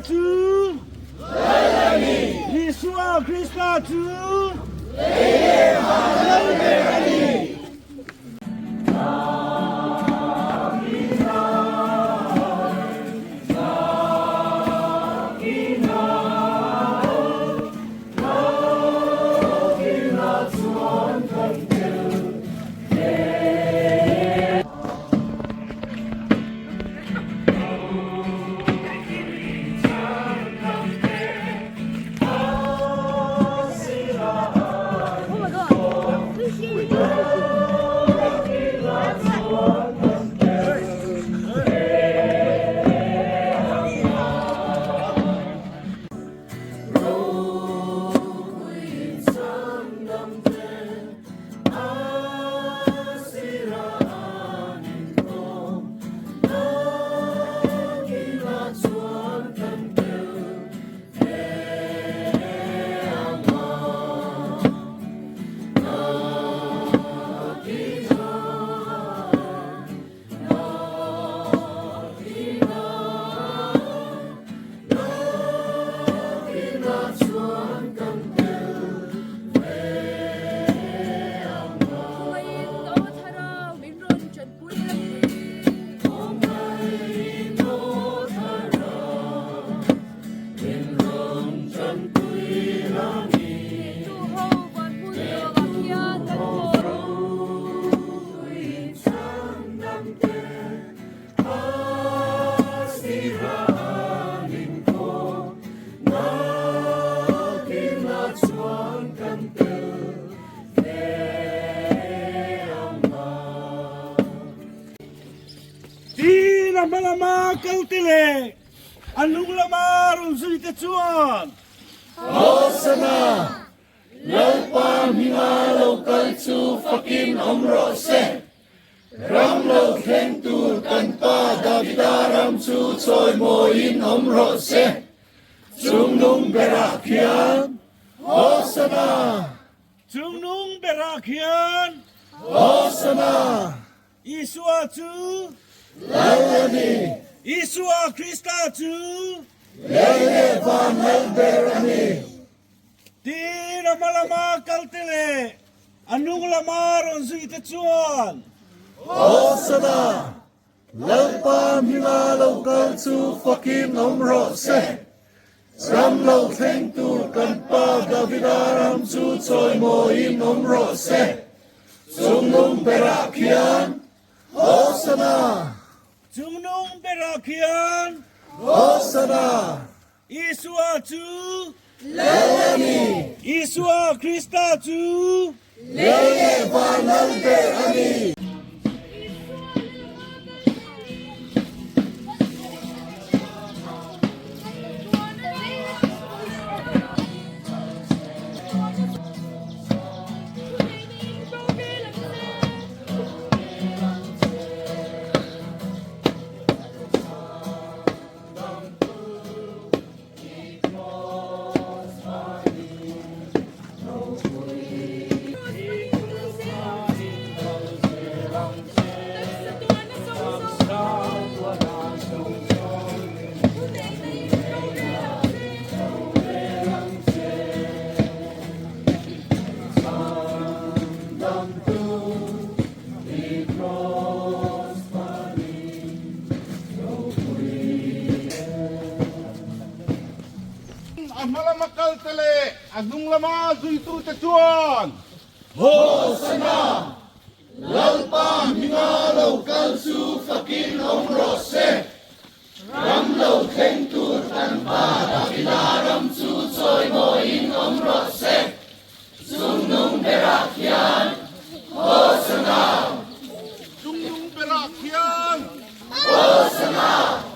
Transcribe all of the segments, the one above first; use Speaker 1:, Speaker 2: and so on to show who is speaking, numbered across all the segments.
Speaker 1: 주 예수와 그리스도 주 Di lama-lama kau tile anung lamar unsuri kecuan
Speaker 2: Hosana, Laupa Minga Lokal Su Fakin Omro Se, Ram Lo Khen Tu Kanpa Davidaram Su Choi Moin Omro Se, Chung Nung Berakhian, Hosana,
Speaker 1: Jungnung berakian
Speaker 2: Hosana,
Speaker 1: Isua tu
Speaker 2: Lalani,
Speaker 1: Isua Krista tu
Speaker 2: Lele Van Helberani,
Speaker 1: Di lama-lama kau tile anung lamar unsuri kecuan
Speaker 2: Hosana, Laupa Minga Lokal Su Fakin Omro Se, Ram Lo Khen Tu Kanpa Davidaram Su Choi Moin Omro Se, Chung Nung Berakhian, Hosana,
Speaker 1: Jungnung berakian
Speaker 2: Hosana,
Speaker 1: Isua tu
Speaker 2: Lalani,
Speaker 1: Isua Krista tu
Speaker 2: Lele Van Helberani.
Speaker 1: Malamakal tele anung lama zuitu kecuan
Speaker 2: Hosana, Lalpa Minga Lokal Su Fakin Omro Se, Ram Lo Khen Tu Kanpa Davidaram Su Choi Moin Omro Se, Chung Nung Berakhian, Hosana,
Speaker 1: Jungnung berakian
Speaker 2: Hosana,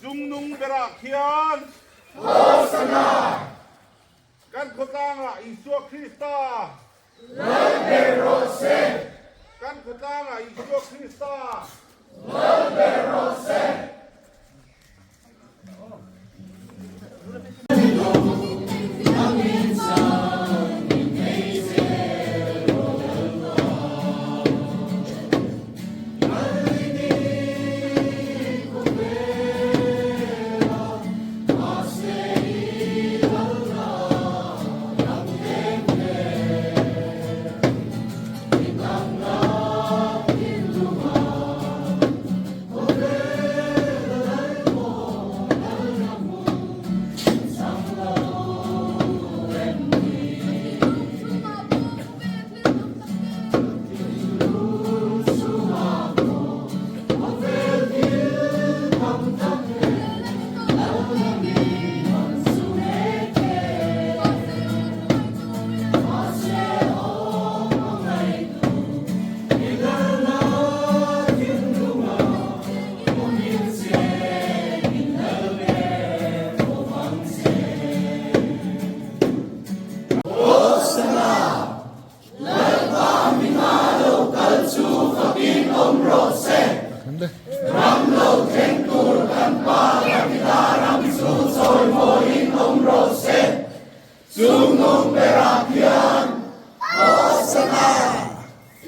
Speaker 2: Jungnung berakhian Hosana Kan khotanga Isu Krista Lalberose Kan khotanga Isu Krista Lalberose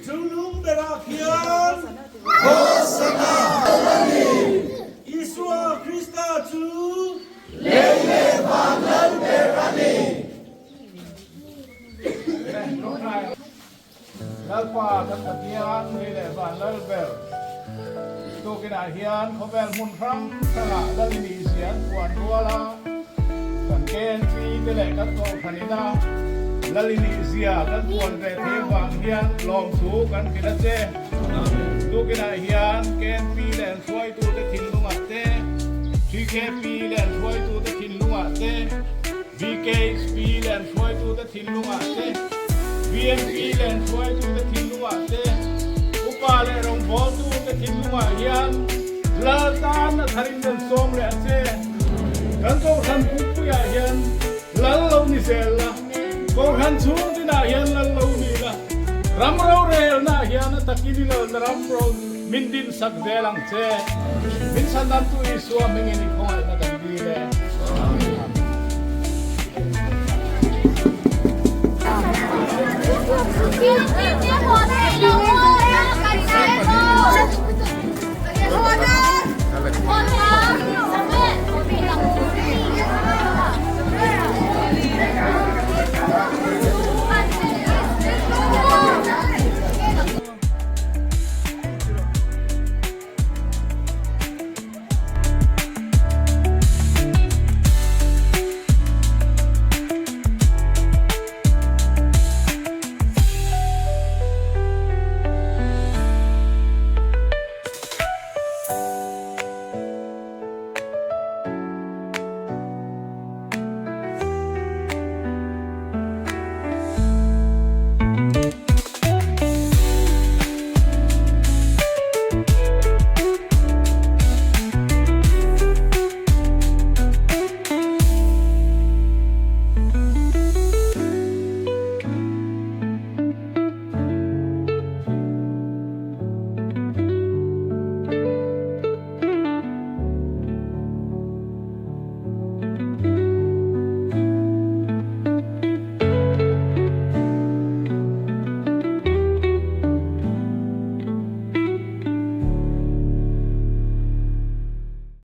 Speaker 1: Jungnung berakhian Isu Krista tu
Speaker 2: Lalpa kan katian nile van lalber Tu kina hian khobel mun khram kala dalini sian puan duala Kan ken pi tele kat ko khanina lalini sia kan puan re the wang hian lom su kan kinate Tu kina hian ken pi len suai tu te thin lunga te TK pi len suai tu te thin lunga te BK pi len suai tu te thin lunga te VMP len suai tu te thin lunga te upa le rong bo tu te thin lunga hian la tan na tharin den som le che kan ko khan pu pu ya hian lal lo ni sel la ko khan chung ti na hian lal lo ni la ram ro rel na hian takini lo ram ro min din sak de lang che min san dan tu I suam mengin ni khoi na dan di le
Speaker 3: Thank you.